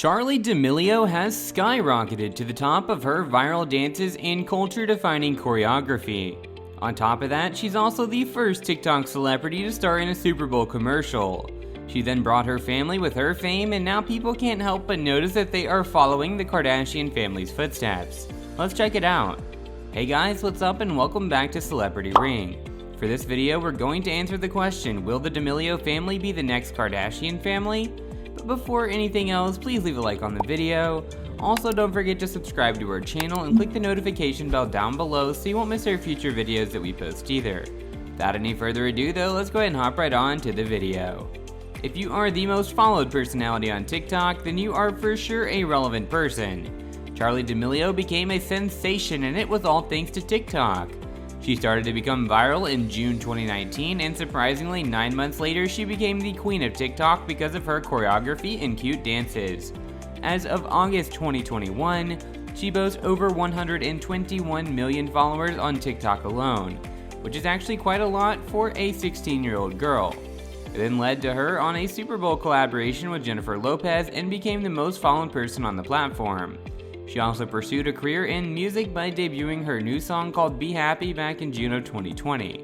Charli D'Amelio has skyrocketed to the top of her viral dances and culture-defining choreography. On top of that, she's also the first TikTok celebrity to star in a Super Bowl commercial. She then brought her family with her fame, and now people can't help but notice that they are following the Kardashian family's footsteps. Let's check it out. Hey guys, what's up and welcome back to Celebrity Ring. For this video, we're going to answer the question, will the D'Amelio family be the next Kardashian family? But before anything else, please leave a like on the video. Also, don't forget to subscribe to our channel and click the notification bell down below so you won't miss our future videos that we post either. Without any further ado though, let's go ahead and hop right on to the video. If you are the most followed personality on TikTok, then you are for sure a relevant person. Charli D'Amelio became a sensation, and it was all thanks to TikTok. She started to become viral in June 2019, and surprisingly 9 months later she became the queen of TikTok because of her choreography and cute dances. As of August 2021, she boasts over 121 million followers on TikTok alone, which is actually quite a lot for a 16-year-old girl. It then led to her on a Super Bowl collaboration with Jennifer Lopez and became the most followed person on the platform. She also pursued a career in music by debuting her new song called Be Happy back in June of 2020.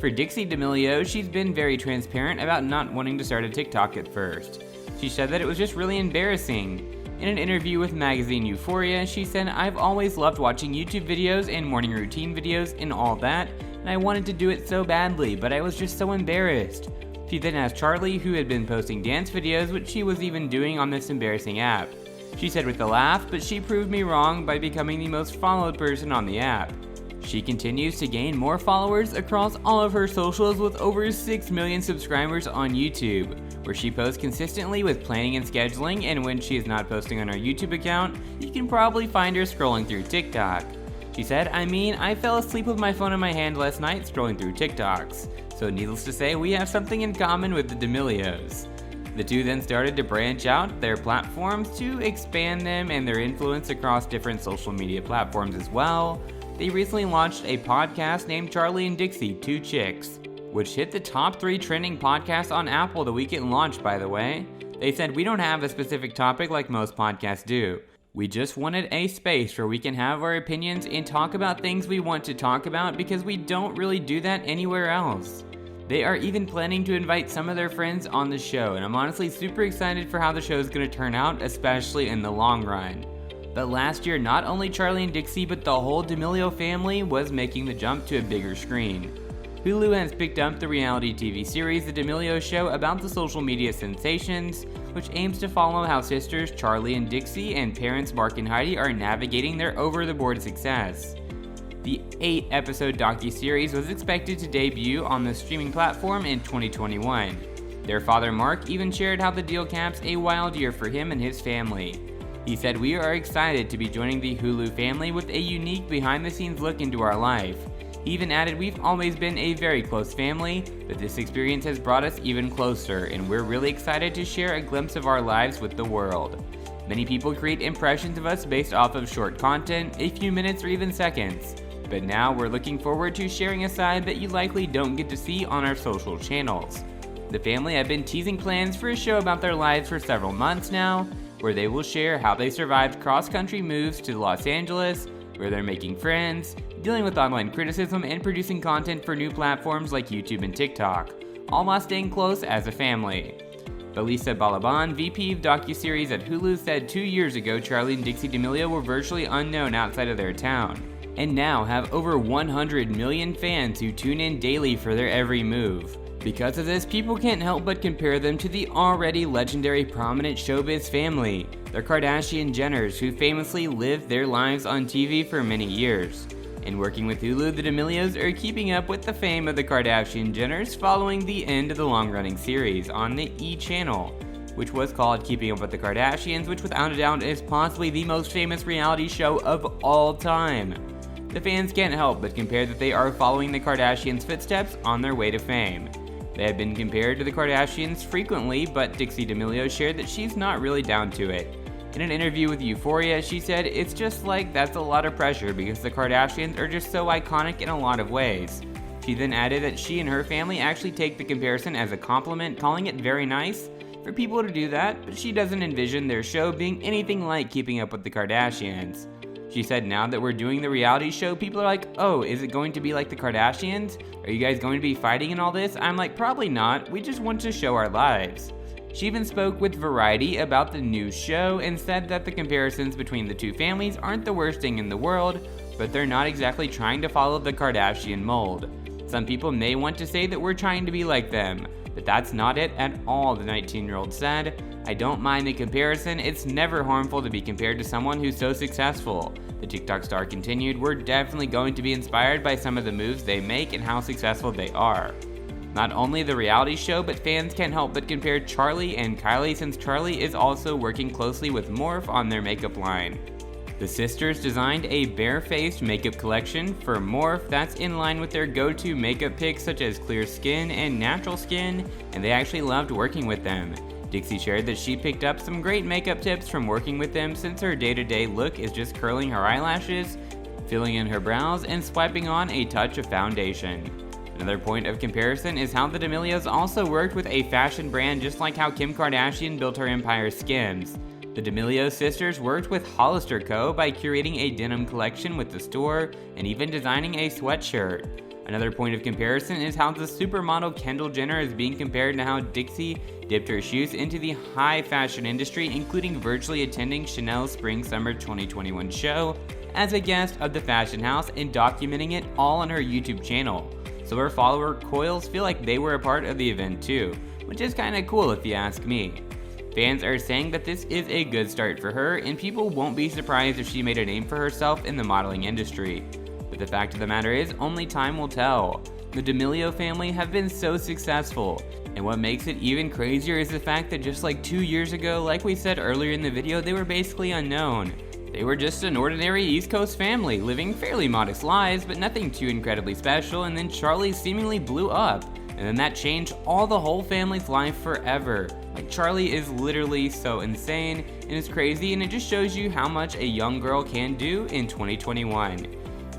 For Dixie D'Amelio, she's been very transparent about not wanting to start a TikTok at first. She said that it was just really embarrassing. In an interview with magazine Euphoria, she said, "I've always loved watching YouTube videos and morning routine videos and all that, and I wanted to do it so badly, but I was just so embarrassed." She then asked Charli, who had been posting dance videos, what she was even doing on this embarrassing app. She said with a laugh, "But she proved me wrong by becoming the most followed person on the app." She continues to gain more followers across all of her socials with over 6 million subscribers on YouTube, where she posts consistently with planning and scheduling, and when she is not posting on her YouTube account, you can probably find her scrolling through TikTok. She said, I fell asleep with my phone in my hand last night scrolling through TikToks. So needless to say, we have something in common with the D'Amelios. The two then started to branch out their platforms to expand them and their influence across different social media platforms as well. They recently launched a podcast named Charli and Dixie, Two Chicks, which hit the top 3 trending podcasts on Apple the week it launched, by the way. They said, "We don't have a specific topic like most podcasts do. We just wanted a space where we can have our opinions and talk about things we want to talk about because we don't really do that anywhere else." They are even planning to invite some of their friends on the show, and I'm honestly super excited for how the show is going to turn out, especially in the long run. But last year, not only Charli and Dixie, but the whole D'Amelio family was making the jump to a bigger screen. Hulu has picked up the reality TV series The D'Amelio Show about the social media sensations, which aims to follow how sisters Charli and Dixie and parents Mark and Heidi are navigating their over-the-board success. The 8-episode docuseries was expected to debut on the streaming platform in 2021. Their father Mark even shared how the deal caps a wild year for him and his family. He said, "We are excited to be joining the Hulu family with a unique behind-the-scenes look into our life." He even added, "We've always been a very close family, but this experience has brought us even closer, and we're really excited to share a glimpse of our lives with the world. Many people create impressions of us based off of short content, a few minutes or even seconds. But now we're looking forward to sharing a side that you likely don't get to see on our social channels." The family have been teasing plans for a show about their lives for several months now, where they will share how they survived cross-country moves to Los Angeles, where they're making friends, dealing with online criticism, and producing content for new platforms like YouTube and TikTok, all while staying close as a family. Belisa Balaban, VP of docuseries at Hulu, said 2 years ago Charli and Dixie D'Amelio were virtually unknown outside of their town, and now have over 100 million fans who tune in daily for their every move. Because of this, people can't help but compare them to the already legendary prominent showbiz family, the Kardashian Jenners, who famously lived their lives on TV for many years. In working with Hulu, the D'Amelios are keeping up with the fame of the Kardashian Jenners following the end of the long-running series on the E! Channel, which was called Keeping Up with the Kardashians, which without a doubt is possibly the most famous reality show of all time. The fans can't help but compare that they are following the Kardashians' footsteps on their way to fame. They have been compared to the Kardashians frequently, but Dixie D'Amelio shared that she's not really down to it. In an interview with Euphoria, she said, "It's just like that's a lot of pressure because the Kardashians are just so iconic in a lot of ways." She then added that she and her family actually take the comparison as a compliment, calling it very nice. for people to do that, but she doesn't envision their show being anything like Keeping Up with the Kardashians. She said, now that we're doing the reality show, people are like, oh, is it going to be like the Kardashians? Are you guys going to be fighting and all this? I'm like, probably not. We just want to show our lives. She even spoke with Variety about the new show and said that the comparisons between the two families aren't the worst thing in the world, but they're not exactly trying to follow the Kardashian mold. Some people may want to say that we're trying to be like them, but that's not it at all, the 19-year-old said. I don't mind the comparison, it's never harmful to be compared to someone who's so successful. The TikTok star continued, we're definitely going to be inspired by some of the moves they make and how successful they are. Not only the reality show, but fans can't help but compare Charlie and Kylie since Charlie is also working closely with Morph on their makeup line. The sisters designed a bare-faced makeup collection for Morph that's in line with their go-to makeup picks such as clear skin and natural skin, and they actually loved working with them. Dixie shared that she picked up some great makeup tips from working with them since her day-to-day look is just curling her eyelashes, filling in her brows, and swiping on a touch of foundation. Another point of comparison is how the DAmelios also worked with a fashion brand just like how Kim Kardashian built her empire Skims. The DAmelio sisters worked with Hollister Co. by curating a denim collection with the store and even designing a sweatshirt. Another point of comparison is how the supermodel Kendall Jenner is being compared to how Dixie dipped her shoes into the high fashion industry, including virtually attending Chanel's Spring/Summer 2021 show as a guest of the fashion house and documenting it all on her YouTube channel. So her follower Coils feel like they were a part of the event too, which is kinda cool if you ask me. Fans are saying that this is a good start for her, and people won't be surprised if she made a name for herself in the modeling industry. But the fact of the matter is, only time will tell. The DAmelio family have been so successful, and what makes it even crazier is the fact that just like 2 years ago, like we said earlier in the video, they were basically unknown. They were just an ordinary East Coast family, living fairly modest lives, but nothing too incredibly special, and then Charlie seemingly blew up. And then that changed the whole family's life forever. Like, Charlie is literally so insane and it's crazy, and it just shows you how much a young girl can do in 2021.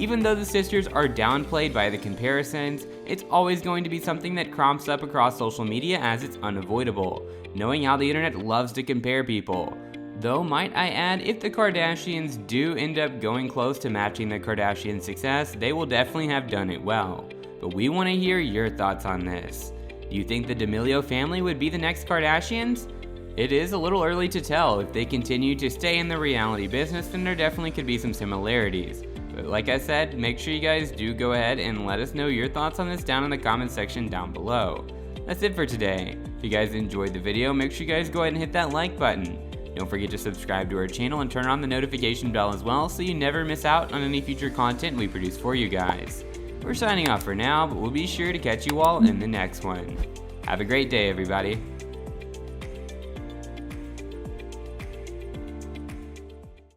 Even though the sisters are downplayed by the comparisons, it's always going to be something that crops up across social media as it's unavoidable, knowing how the internet loves to compare people. Though, might I add, if the Kardashians do end up going close to matching the Kardashian success, they will definitely have done it well. But we want to hear your thoughts on this. Do you think the DAmelio family would be the next Kardashians? It is a little early to tell. If they continue to stay in the reality business, then there definitely could be some similarities. But like I said, make sure you guys do go ahead and let us know your thoughts on this down in the comment section down below. That's it for today. If you guys enjoyed the video, make sure you guys go ahead and hit that like button. Don't forget to subscribe to our channel and turn on the notification bell as well so you never miss out on any future content we produce for you guys. We're signing off for now, but we'll be sure to catch you all in the next one. Have a great day, everybody.